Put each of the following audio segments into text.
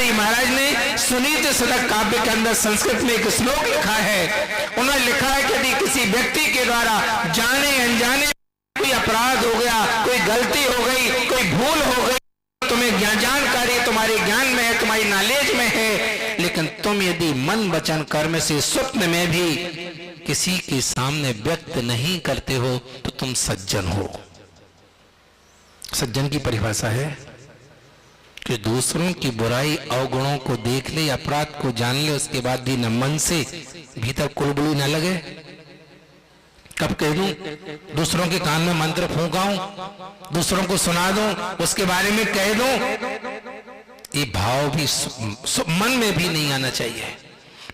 बिहारी महाराज ने सुनीति सदक काव्य के अंदर संस्कृत में एक श्लोक लिखा है। उन्होंने लिखा है कि यदि किसी व्यक्ति के द्वारा जाने अनजाने कोई अपराध हो गया, कोई गलती हो गई, कोई भूल हो गई, तुम्हें जानकारी तुम्हारे ज्ञान में है, तुम्हारी नॉलेज में है, लेकिन तुम यदि मन वचन कर्म से स्वप्न में भी किसी के सामने व्यक्त नहीं करते हो तो तुम सज्जन हो। सज्जन की परिभाषा है कि दूसरों की बुराई अवगुणों को देख ले, अपराध को जान ले, उसके बाद भी न मन से भीतर कुलबुली न लगे। कब कह दूं, दूसरों के कान में मंत्र फूंकाऊं, दूसरों को सुना दूं, उसके बारे में कह दूं, ये भाव भी मन में भी नहीं आना चाहिए।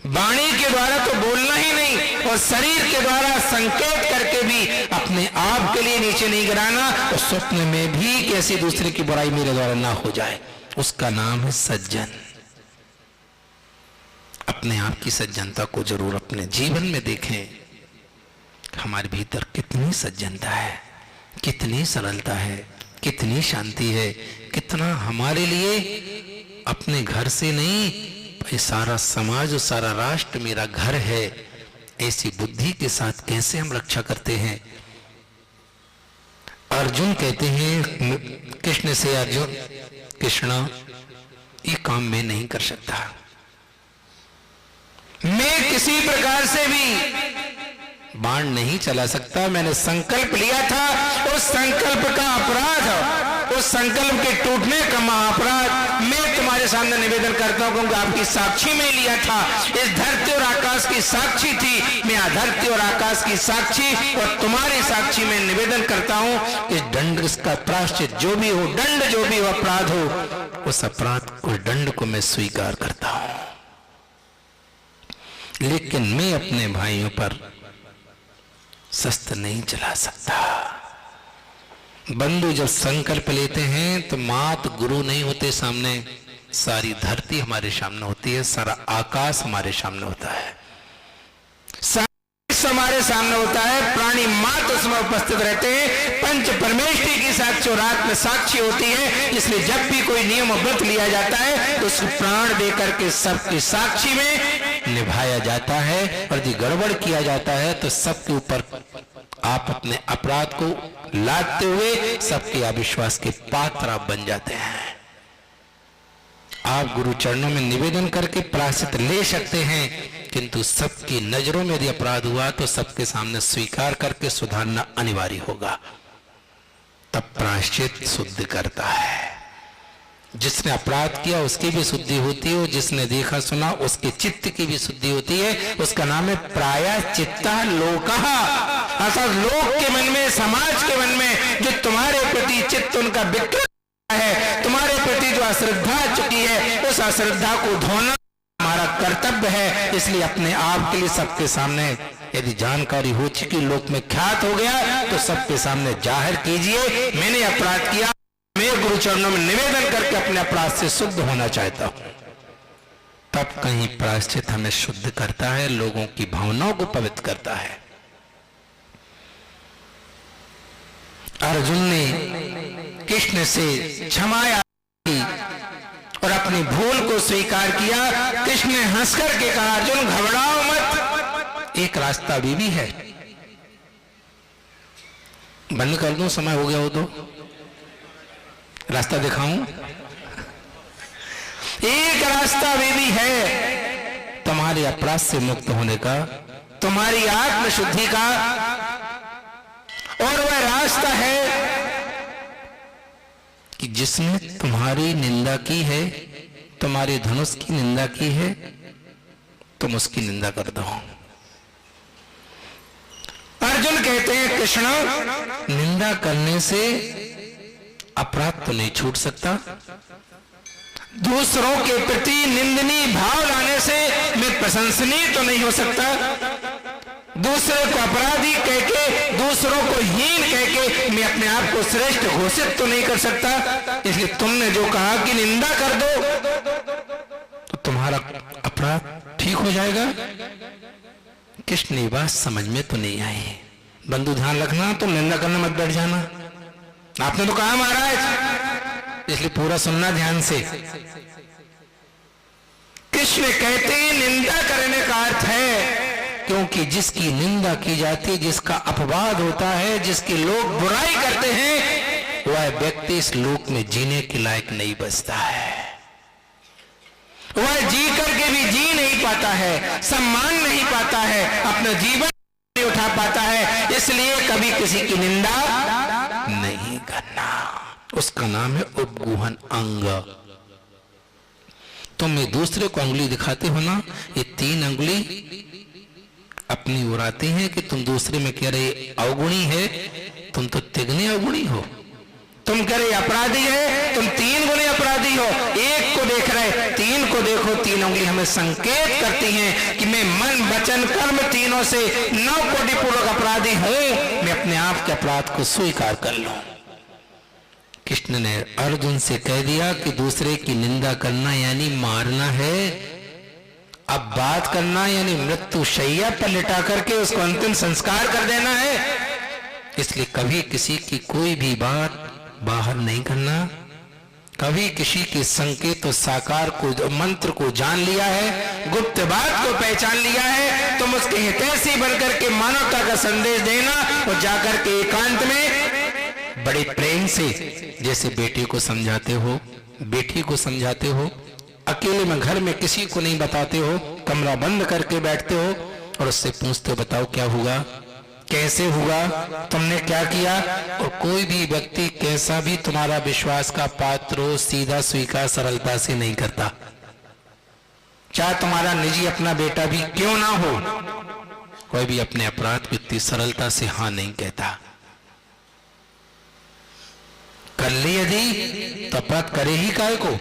वाणी के द्वारा तो बोलना ही नहीं, और शरीर के द्वारा संकेत करके भी अपने आप के लिए नीचे नहीं गिराना, और स्वप्न में भी कैसे दूसरे की बुराई मेरे द्वारा ना हो जाए। उसका नाम है सज्जन। अपने आप की सज्जनता को जरूर अपने जीवन में देखें। हमारे भीतर कितनी सज्जनता है, कितनी सरलता है, कितनी शांति है, कितना हमारे लिए अपने घर से नहीं, ये सारा समाज और सारा राष्ट्र मेरा घर है, ऐसी बुद्धि के साथ कैसे हम रक्षा करते हैं। अर्जुन कहते हैं कृष्ण से, अर्जुन कृष्ण ये काम मैं नहीं कर सकता, मैं किसी प्रकार से भी बाण नहीं चला सकता। मैंने संकल्प लिया था, उस संकल्प का अपराध, उस संकल्प के टूटने का महाअपराध मैं तुम्हारे सामने निवेदन करता हूं, क्योंकि आपकी साक्षी में लिया था। इस धरती और आकाश की साक्षी थी मैं, धरती और आकाश की साक्षी और तुम्हारी साक्षी में निवेदन करता हूं कि दंड का प्रायश्चित जो भी हो, दंड जो भी हो, अपराध हो, उस अपराध को, दंड को मैं स्वीकार करता हूं। लेकिन मैं अपने भाइयों पर शस्त्र नहीं चला सकता। बंधु जब संकल्प लेते हैं तो मात गुरु नहीं होते सामने, सारी धरती हमारे सामने होती है, सारा आकाश हमारे सामने होता है, हमारे सामने होता है, प्राणी मात उसमें उपस्थित रहते हैं, पंच परमेष्ठी की साक्षी और आत्म साक्षी होती है। इसलिए जब भी कोई नियम व्रत लिया जाता है तो उसको प्राण देकर के सबकी साक्षी में निभाया जाता है, और यदि गड़बड़ किया जाता है तो सबके ऊपर आप अपने अपराध को लादते हुए सबके अविश्वास के पात्र आप बन जाते हैं। आप गुरु चरणों में निवेदन करके प्रायश्चित ले सकते हैं, किंतु सबकी नजरों में यदि अपराध हुआ तो सबके सामने स्वीकार करके सुधारना अनिवार्य होगा, तब प्रायश्चित शुद्ध करता है। जिसने अपराध किया उसकी भी शुद्धि होती है, जिसने देखा सुना उसके चित्त की भी शुद्धि होती है। उसका नाम है प्रायश्चित्तः लोकः, अर्थात लोक के मन में, समाज के मन में जो तुम्हारे प्रति चित्त उनका विकृत है, तुम्हारे प्रति जो अश्रद्धा चुकी है, उस अश्रद्धा को धोना हमारा कर्तव्य है। इसलिए अपने आप के लिए सबके सामने यदि जानकारी हो चुकी, लोक में ख्यात हो गया, तो सबके सामने जाहिर कीजिए मैंने अपराध किया, मैं गुरु चरणों में निवेदन करके अपने अपराध से शुद्ध होना चाहता हूं। तब कहीं प्रायश्चित हमें शुद्ध करता है, लोगों की भावनाओं को पवित्र करता है। अर्जुन ने कृष्ण से क्षमा की और अपनी भूल को स्वीकार किया। कृष्ण ने हंस करके कहा, अर्जुन घबराओ मत, एक रास्ता अभी भी है। बंद कर दूं, समय हो गया हो तो रास्ता दिखाऊं? एक रास्ता अभी भी है तुम्हारे अपराध से मुक्त होने का, तुम्हारी आत्म शुद्धि का, और वह रास्ता है कि जिसने तुम्हारी निंदा की है, तुम्हारे धनुष की निंदा की है, तुम उसकी निंदा कर दो। अर्जुन कहते हैं कृष्ण, निंदा करने से अपराध तो नहीं छूट सकता, दूसरों के प्रति निंदनीय भाव लाने से मैं प्रशंसनीय तो नहीं हो सकता, दूसरे को अपराधी कह के, दूसरों को हीन कह के मैं अपने आप को श्रेष्ठ घोषित तो नहीं कर सकता। इसलिए तुमने जो कहा कि निंदा कर दो तो तुम्हारा अपराध ठीक हो जाएगा। कृष्ण ये बात समझ में तो नहीं आई। बंधु ध्यान रखना, तुम निंदा करने मत बैठ जाना। आपने तो कहा महाराज, इसलिए पूरा सुनना ध्यान से। कृष्ण कहते हैं निंदा करने का अर्थ है, क्योंकि जिसकी निंदा की जाती है, जिसका अपवाद होता है, जिसके लोग बुराई करते हैं, वह व्यक्ति इस लोक में जीने के लायक नहीं बचता है। वह जी करके भी जी नहीं पाता है, सम्मान नहीं पाता है, अपना जीवन नहीं उठा पाता है। इसलिए कभी किसी की निंदा नहीं करना, उसका नाम है उपगूहन अंग। तुम ये दूसरे को अंगुली दिखाते हो ना, ये 3 अंगुली अपनी ओर आती हैं कि तुम दूसरे में कह रहे अवगुणी है, तुम तो तिगने अवगुणी हो। तुम कह रहे अपराधी है, तुम 3 गुने अपराधी हो। एक को देख रहे, 3 को देखो। 3 उंगली हमें संकेत करती हैं कि मैं मन वचन कर्म तीनों से 9 कोटि पूर्वक अपराधी हूं। मैं अपने आप के अपराध को स्वीकार कर लूं। कृष्ण ने अर्जुन से कह दिया कि दूसरे की निंदा करना यानी मारना है, अब बात करना यानी मृत्यु शैया पर लिटा करके उसको अंतिम संस्कार कर देना है। इसलिए कभी किसी की कोई भी बात बाहर नहीं करना। कभी किसी के संकेत और साकार को, मंत्र को जान लिया है, गुप्त बात को पहचान लिया है, तुम उसके हितैषी बनकर के मानवता का संदेश देना और जाकर के एकांत में बड़े प्रेम से, जैसे बेटे को समझाते हो, बेटी को समझाते हो, अकेले में घर में किसी को नहीं बताते हो, कमरा बंद करके बैठते हो और उससे पूछते हो बताओ क्या हुआ, कैसे हुआ, तुमने क्या किया। और कोई भी व्यक्ति कैसा भी तुम्हारा विश्वास का पात्र हो, सीधा स्वीकार सरलता से नहीं करता। चाहे तुम्हारा निजी अपना बेटा भी क्यों ना हो, कोई भी अपने अपराध को इतनी सरलता से हाँ नहीं कहता। कर ली यदि तो अपराध करे ही काहे को,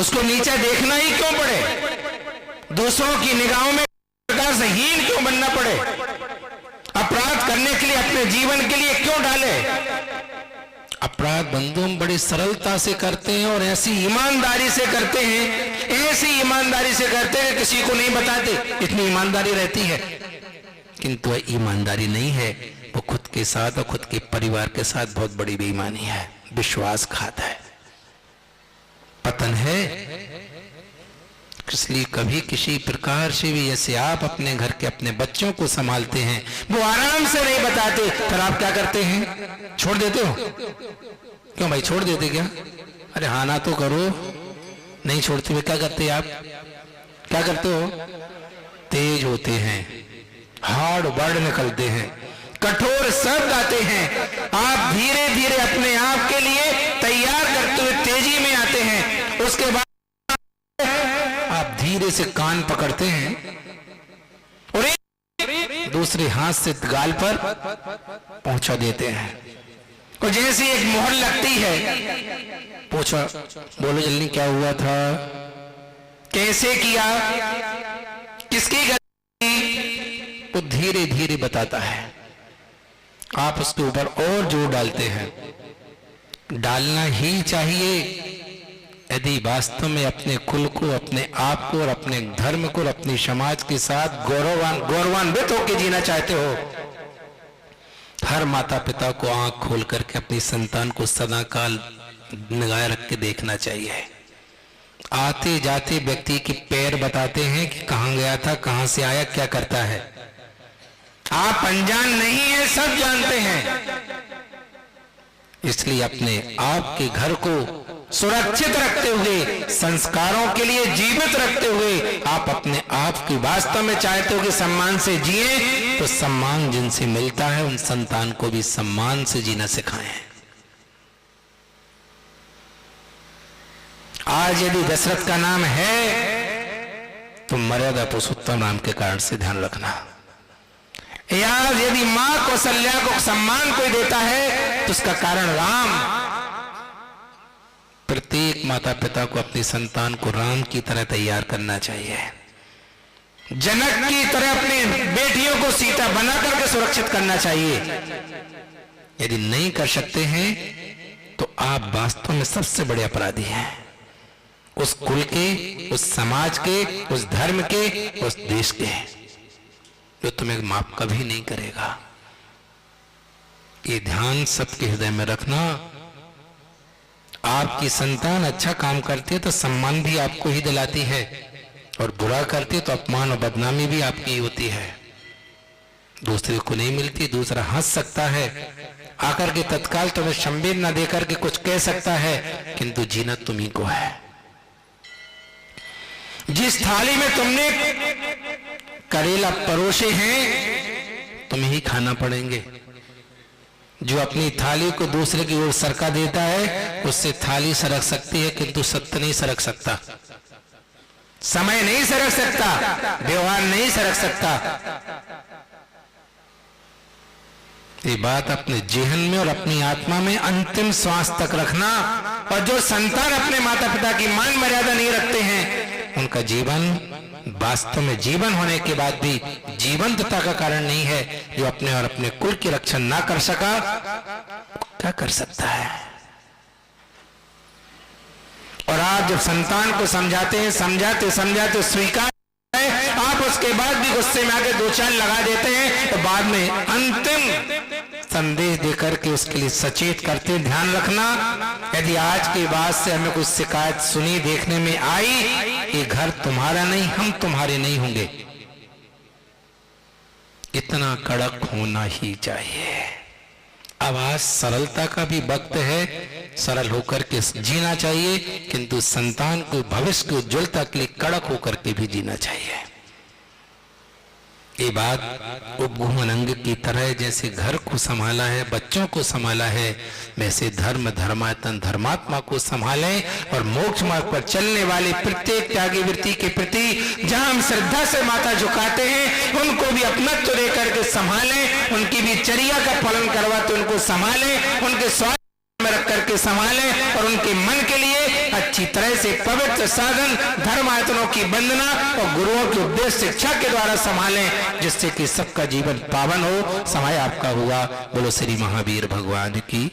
उसको नीचे देखना ही क्यों पड़े, दूसरों की निगाहों में प्रकार से हीन क्यों बनना पड़े, अपराध करने के लिए अपने जीवन के लिए क्यों डाले। अपराध बंधु हम बड़ी सरलता से करते हैं और ऐसी ईमानदारी से करते हैं, ऐसी ईमानदारी से करते हैं किसी को नहीं बताते, इतनी ईमानदारी रहती है। किंतु वह ईमानदारी नहीं है, वो खुद के साथ और खुद के परिवार के साथ बहुत बड़ी बेईमानी है, विश्वासघात है, पतन है। इसलिए कभी किसी प्रकार से भी, जैसे आप अपने घर के अपने बच्चों को संभालते हैं, वो आराम से नहीं बताते, फिर आप क्या करते हैं, छोड़ देते हो। क्यों भाई छोड़ देते क्या, अरे हाँ ना तो करो, नहीं छोड़ते हुए क्या करते आप, क्या करते हो, तेज होते हैं, हार्ड वर्ड निकलते हैं, कठोर शब्द आते हैं। आप धीरे धीरे अपने आप के लिए तैयार करते हुए तेजी में आते हैं, उसके बाद आप धीरे से कान पकड़ते हैं और एक दूसरे हाथ से गाल पर पहुंचा देते हैं और जैसे एक मोहर लगती है, पूछा बोलो जल्दी क्या हुआ था, कैसे किया, किसकी गलती, वो धीरे धीरे बताता है। आप उसके ऊपर और जोर डालते हैं, डालना ही चाहिए यदि वास्तव में अपने कुल को, अपने आप को और अपने धर्म को और अपने समाज के साथ गौरवान्वित होकर जीना चाहते हो। हर माता पिता को आंख खोल करके अपनी संतान को सदा काल निगाह रख के देखना चाहिए। आते जाते व्यक्ति के पैर बताते हैं कि कहां गया था, कहां से आया, क्या करता है। आप अनजान नहीं है, सब जानते हैं। इसलिए अपने आप के घर को सुरक्षित रखते हुए, संस्कारों के लिए जीवित रखते हुए, आप अपने आप की वास्तव में चाहते हो कि सम्मान से जिए, तो सम्मान जिनसे मिलता है उन संतान को भी सम्मान से जीना सिखाएं। आज यदि दशरथ का नाम है तो मर्यादा पुरुषोत्तम नाम के कारण से ध्यान रखना। यार यदि मां कौशल्या को सम्मान कोई देता है तो उसका कारण राम। प्रत्येक माता पिता को अपनी संतान को राम की तरह तैयार करना चाहिए, जनक की तरह अपनी बेटियों को सीता बना करके सुरक्षित करना चाहिए। यदि नहीं कर सकते हैं तो आप वास्तव में सबसे बड़े अपराधी हैं, उस कुल के, उस समाज के, उस धर्म के, उस देश के, जो तुम्हें माफ कभी नहीं करेगा। ये ध्यान सबके हृदय में रखना। आपकी संतान अच्छा काम करती है तो सम्मान भी आपको ही दिलाती है, और बुरा करती है तो अपमान और बदनामी भी आपकी ही होती है। दूसरे को नहीं मिलती, दूसरा हंस सकता है आकर के, तत्काल तुम्हें संवेद न देकर के कुछ कह सकता है, किंतु जीना तुम्ही को है। जिस थाली में तुमने करेला परोसे हैं तुम्हें ही खाना पड़ेंगे। जो अपनी थाली को दूसरे की ओर सरका देता है उससे थाली सरक सकती है, किंतु सत्य नहीं सरक सकता, समय नहीं सरक सकता, व्यवहार नहीं सरक सकता। ये बात अपने जेहन में और अपनी आत्मा में अंतिम श्वास तक रखना। और जो संतान अपने माता पिता की मान मर्यादा नहीं रखते हैं उनका जीवन वास्तव में जीवन होने के बाद भी जीवंतता का कारण नहीं है। जो अपने और अपने कुल की रक्षा ना कर सका क्या कर सकता है। और आप जब संतान को समझाते हैं, समझाते समझाते स्वीकार है, आप उसके बाद भी गुस्से में आके दो चार लगा देते हैं, तो बाद में अंतिम संदेश देकर के उसके लिए सचेत करते हैं। ध्यान रखना, यदि आज के बाद से हमें कुछ शिकायत सुनी देखने में आई, ये घर तुम्हारा नहीं, हम तुम्हारे नहीं होंगे। इतना कड़क होना ही चाहिए। आवाज सरलता का भी वक्त है, सरल होकर के जीना चाहिए, किंतु संतान को भविष्य की उज्ज्वलता के लिए कड़क होकर के भी जीना चाहिए। ये बात उपगुहन अंग की तरह जैसे घर को संभाला है, बच्चों को संभाला है, वैसे धर्म धर्मात्म धर्मात्मा को संभालें। और मोक्ष मार्ग पर चलने वाले प्रत्येक त्यागी वृत्ति के प्रति जहां हम श्रद्धा से माथा झुकाते हैं उनको भी अपनत्व देकर के संभालें, उनकी भी चर्या का पालन करवाते उनको संभालें, उनके स्वास्थ्य में रख करके संभालें, और उनके मन के लिए अच्छी तरह से पवित्र साधन धर्मायतनों की वंदना और गुरुओं के उपदेश शिक्षा के द्वारा संभालें, जिससे कि सबका जीवन पावन हो। समय आपका हुआ। बोलो श्री महावीर भगवान की